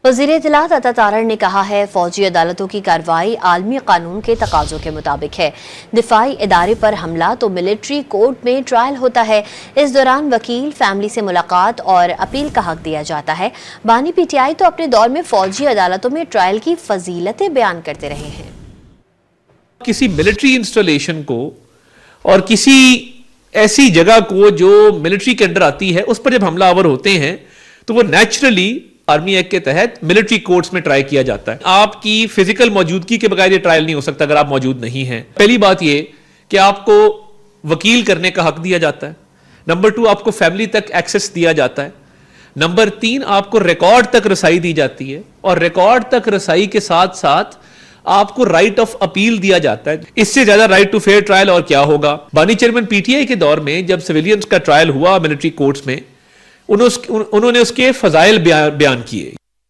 वज़ीर इत्तलात अता तारड़ ने कहा है, फौजी अदालतों की कार्रवाई आलमी कानून के तकाज़ों के मुताबिक है। दिफाई इदारे पर हमला तो मिलिट्री कोर्ट में ट्रायल होता है। इस दौरान वकील, फैमिली से मुलाकात और अपील का हक दिया जाता है। बानी PTI तो अपने दौर में फौजी अदालतों में ट्रायल की फजीलतें बयान करते रहे हैं। किसी मिलिट्री इंस्टॉलेशन को और किसी ऐसी जगह को जो मिलिट्री के अंडर आती है, उस पर जब हमलावर होते हैं तो वो नेचुरली आर्मी एक्ट के तहत मिलिट्री कोर्ट्स में ट्राई किया जाता है। आपकी फिजिकल मौजूदगी के बगैर ये ट्रायल नहीं हो सकता अगर आप मौजूद नहीं हैं। पहली बात ये कि आपको वकील करने का हक दिया जाता है। नंबर 2, आपको फैमिली तक एक्सेस दिया जाता है। नंबर 3, आपको रिकॉर्ड तक रसाई दी जाती है और रिकॉर्ड तक रसाई के साथ साथ आपको राइट ऑफ अपील दिया जाता है। इससे ज्यादा राइट टू फेयर ट्रायल और क्या होगा। बानी चेयरमैन PTI के दौर में जब सिविलियंस का ट्रायल हुआ मिलिट्री कोर्ट्स में, उन्होंने उसके फजाइल बयान किए।